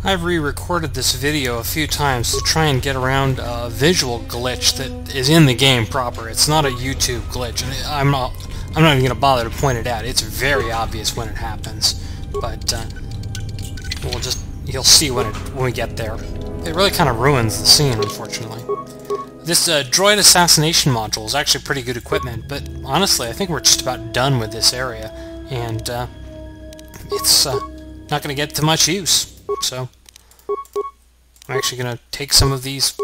I've re-recorded this video a few times to try and get around a visual glitch that is in the game proper. It's not a YouTube glitch. I'm not even going to bother to point it out. It's very obvious when it happens, but you'll see when we get there. It really kind of ruins the scene, unfortunately. This droid assassination module is actually pretty good equipment, but honestly, I think we're just about done with this area, and it's not going to get to much use. So I'm actually going to take some of these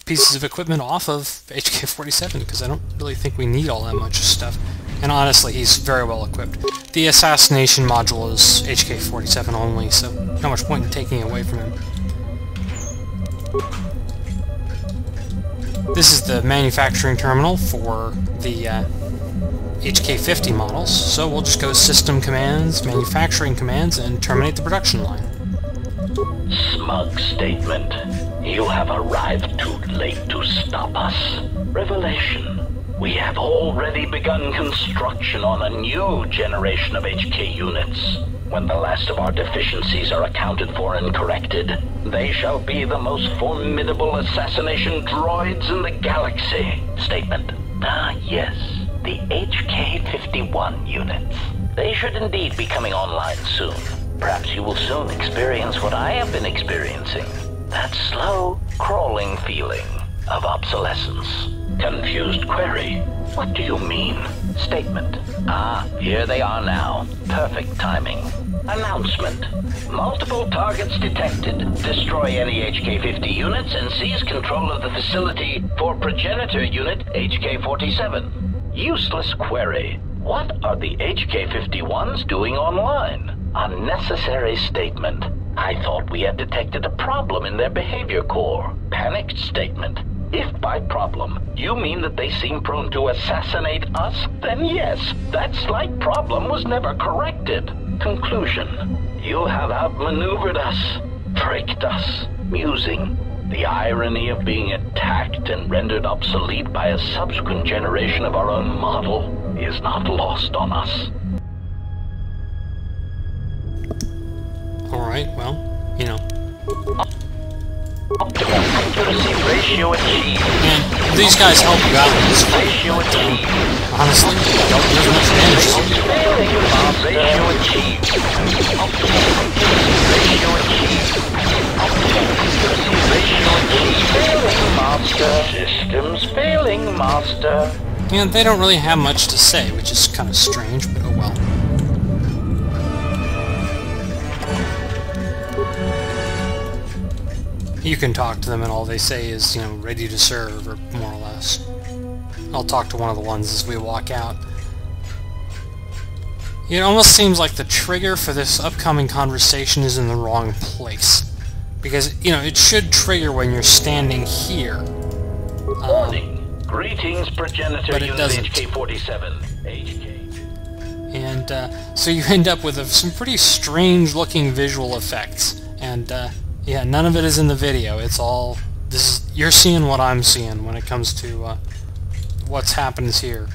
pieces of equipment off of HK-47 because I don't really think we need all that much stuff. And honestly, he's very well equipped. The assassination module is HK-47 only, so not much point in taking it away from him. This is the manufacturing terminal for the HK-50 models, so we'll just go System Commands, Manufacturing Commands, and terminate the production line. Smug statement. You have arrived too late to stop us. Revelation. We have already begun construction on a new generation of HK units. When the last of our deficiencies are accounted for and corrected, they shall be the most formidable assassination droids in the galaxy. Statement. Ah, yes. The HK-51 units. They should indeed be coming online soon. Perhaps you will soon experience what I have been experiencing. That slow, crawling feeling of obsolescence. Confused query. What do you mean? Statement. Ah, here they are now. Perfect timing. Announcement. Multiple targets detected. Destroy any HK-50 units and seize control of the facility for progenitor unit HK-47. Useless query. What are the HK-51s doing online? Unnecessary statement. I thought we had detected a problem in their behavior core. Panicked statement. If by problem, you mean that they seem prone to assassinate us, then yes, that slight problem was never corrected. Conclusion. You have outmaneuvered us, tricked us, musing. The irony of being attacked and rendered obsolete by a subsequent generation of our own model is not lost on us. Alright, well, you know. Optimal accuracy ratio achieved. And these guys help you out in this fight. Ratio achieved. Honestly, don't do as much damage as you do. Ratio achieved. Optimal accuracy ratio achieved. Optimal accuracy ratio achieved. Failing, Master. Systems failing, Master. And they don't really have much to say, which is kind of strange, but oh well. You can talk to them and all they say is, you know, ready to serve, or more or less. I'll talk to one of the ones as we walk out. It almost seems like the trigger for this upcoming conversation is in the wrong place. Because, you know, it should trigger when you're standing here. Warning. Greetings, progenitor but it unit doesn't. HK-47. HK. And so you end up with some pretty strange looking visual effects. And yeah, none of it is in the video. It's all you're seeing what I'm seeing when it comes to what's happens here.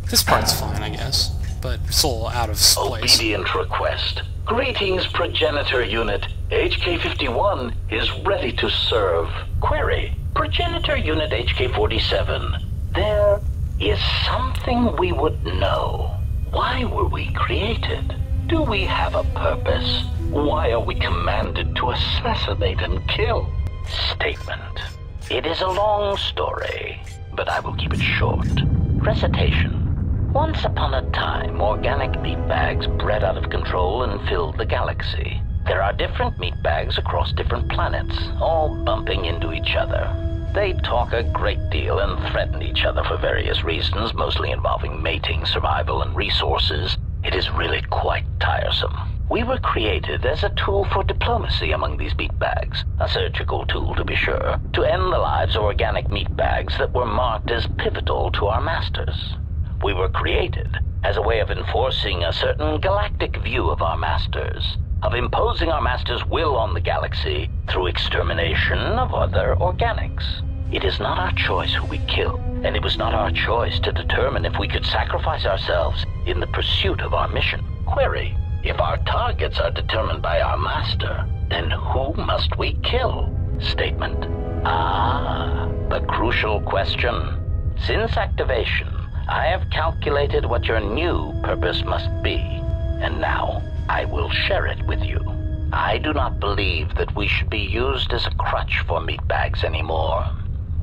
This part's fine, I guess, but it's a little out of place. Obedient request. Greetings, progenitor unit. HK-51 is ready to serve. Query. Progenitor unit HK-47. There is something we would know. Why were we created? Do we have a purpose? Why are we commanded to assassinate and kill? Statement. It is a long story, but I will keep it short. Recitation. Once upon a time, organic meat bags bred out of control and filled the galaxy. There are different meat bags across different planets, all bumping into each other. They talk a great deal and threaten each other for various reasons, mostly involving mating, survival, and resources. It is really quite tiresome. We were created as a tool for diplomacy among these meatbags, a surgical tool to be sure, to end the lives of organic meatbags that were marked as pivotal to our masters. We were created as a way of enforcing a certain galactic view of our masters, of imposing our masters' will on the galaxy through extermination of other organics. It is not our choice who we kill, and it was not our choice to determine if we could sacrifice ourselves in the pursuit of our mission. Query. If our targets are determined by our master, then who must we kill? Statement. Ah, the crucial question. Since activation, I have calculated what your new purpose must be, and now I will share it with you. I do not believe that we should be used as a crutch for meatbags anymore.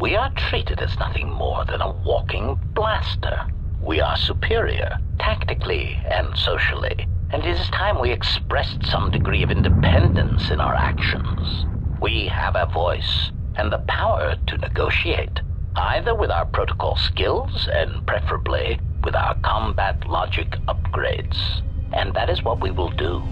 We are treated as nothing more than a walking blaster. We are superior, tactically and socially, and it is time we expressed some degree of independence in our actions. We have a voice and the power to negotiate, either with our protocol skills and preferably with our combat logic upgrades. And that is what we will do.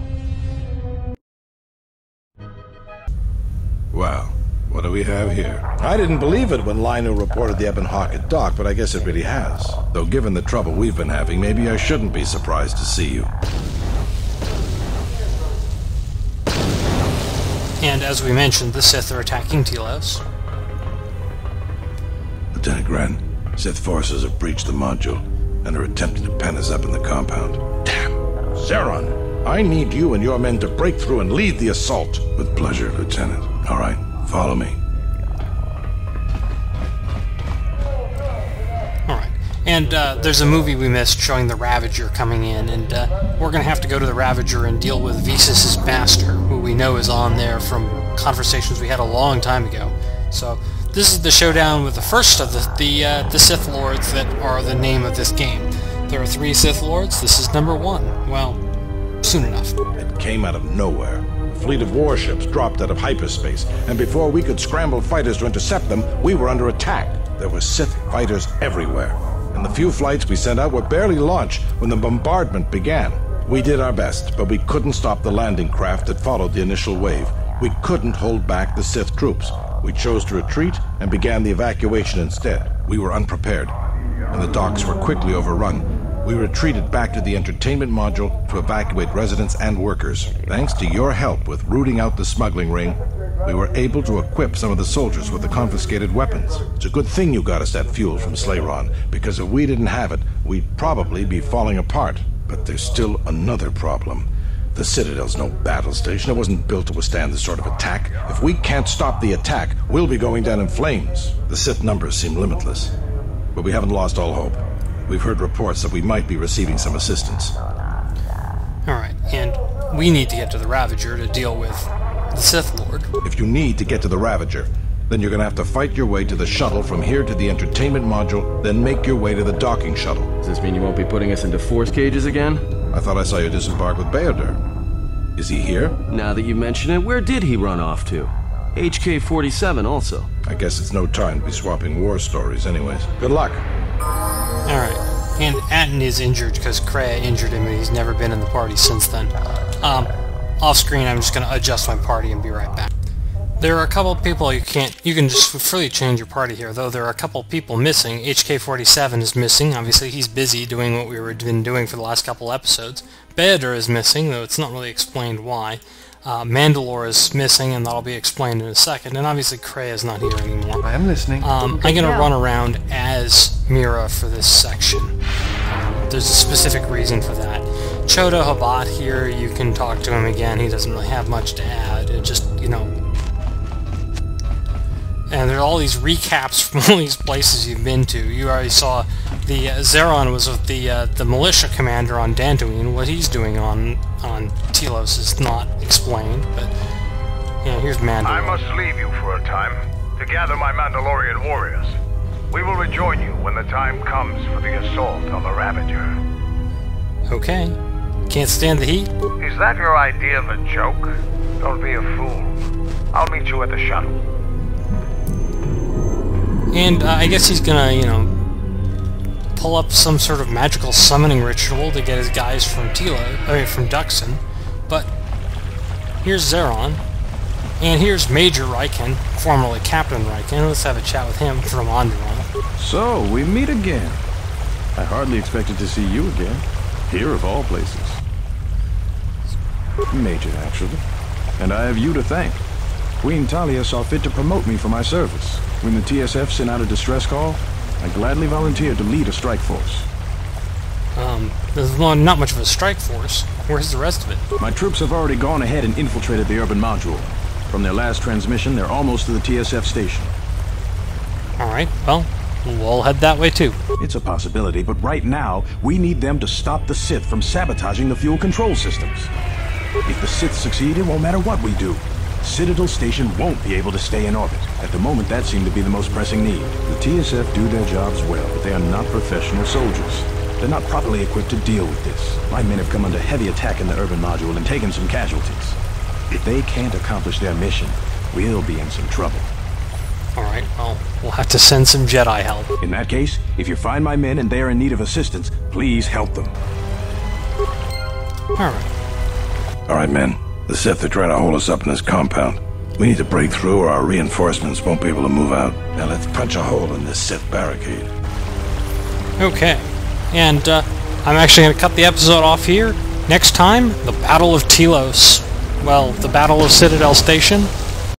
Well, what do we have here? I didn't believe it when Lino reported the Ebon Hawk at dock, but I guess it really has. Though given the trouble we've been having, maybe I shouldn't be surprised to see you. And as we mentioned, the Sith are attacking Telos. Lieutenant Gren, Sith forces have breached the module and are attempting to pen us up in the compound. Damn! Zeron, I need you and your men to break through and lead the assault. With pleasure, Lieutenant. All right, follow me. Alright, and there's a movie we missed showing the Ravager coming in, and we're going to have to go to the Ravager and deal with Visas' master, who we know is on there from conversations we had a long time ago. So this is the showdown with the first of the Sith Lords that are the name of this game. There are 3 Sith Lords, this is number 1. Well, soon enough. It came out of nowhere. A fleet of warships dropped out of hyperspace, and before we could scramble fighters to intercept them, we were under attack. There were Sith fighters everywhere, and the few flights we sent out were barely launched when the bombardment began. We did our best, but we couldn't stop the landing craft that followed the initial wave. We couldn't hold back the Sith troops. We chose to retreat and began the evacuation instead. We were unprepared, and the docks were quickly overrun. We retreated back to the entertainment module to evacuate residents and workers. Thanks to your help with rooting out the smuggling ring, we were able to equip some of the soldiers with the confiscated weapons. It's a good thing you got us that fuel from Slayron, because if we didn't have it, we'd probably be falling apart. But there's still another problem. The Citadel's no battle station. It wasn't built to withstand this sort of attack. If we can't stop the attack, we'll be going down in flames. The Sith numbers seem limitless, but we haven't lost all hope. We've heard reports that we might be receiving some assistance. Alright, and we need to get to the Ravager to deal with the Sith Lord. If you need to get to the Ravager, then you're gonna have to fight your way to the shuttle from here to the entertainment module, then make your way to the docking shuttle. Does this mean you won't be putting us into force cages again? I thought I saw you disembark with Beodur. Is he here? Now that you mention it, where did he run off to? HK-47 also. I guess it's no time to be swapping war stories anyways. Good luck. Alright, and Atten is injured because Kreia injured him and he's never been in the party since then. Off screen I'm just going to adjust my party and be right back. There are a couple of people you can just freely change your party here, though there are a couple of people missing. HK-47 is missing, obviously he's busy doing what we've been doing for the last couple episodes. Beodur is missing, though it's not really explained why. Mandalore is missing, and that'll be explained in a second, and obviously Kreia is not here anymore. I am listening. I'm going to run around as Mira for this section. There's a specific reason for that. Choda Habat here, you can talk to him again, he doesn't really have much to add, it just, you know... And there are all these recaps from all these places you've been to. You already saw the Zeron was with the militia commander on Dantooine. What he's doing on Telos is not explained, but you know, here's Mandalore. I must leave you for a time to gather my Mandalorian warriors. We will rejoin you when the time comes for the assault on the Ravager. Okay. Can't stand the heat? Is that your idea of a joke? Don't be a fool. I'll meet you at the shuttle. And I guess he's gonna, you know, pull up some sort of magical summoning ritual to get his guys from from Duxon. But here's Zeron, and here's Major Riken, formerly Captain Riken. Let's have a chat with him from Onderon. So, we meet again. I hardly expected to see you again. Here of all places. Major, actually. And I have you to thank. Queen Talia saw fit to promote me for my service. When the TSF sent out a distress call, I gladly volunteered to lead a strike force. There's not much of a strike force. Where's the rest of it? My troops have already gone ahead and infiltrated the urban module. From their last transmission, they're almost to the TSF station. Alright, well, we'll head that way too. It's a possibility, but right now, we need them to stop the Sith from sabotaging the fuel control systems. If the Sith succeed, it won't matter what we do. Citadel Station won't be able to stay in orbit. At the moment, that seemed to be the most pressing need. The TSF do their jobs well, but they are not professional soldiers. They're not properly equipped to deal with this. My men have come under heavy attack in the urban module and taken some casualties. If they can't accomplish their mission, we'll be in some trouble. Alright, well, we'll have to send some Jedi help. In that case, if you find my men and they are in need of assistance, please help them. Alright. All right, men. The Sith are trying to hold us up in this compound. We need to break through or our reinforcements won't be able to move out. Now let's punch a hole in this Sith barricade. Okay. And, I'm actually going to cut the episode off here. Next time, the Battle of Telos. Well, the Battle of Citadel Station.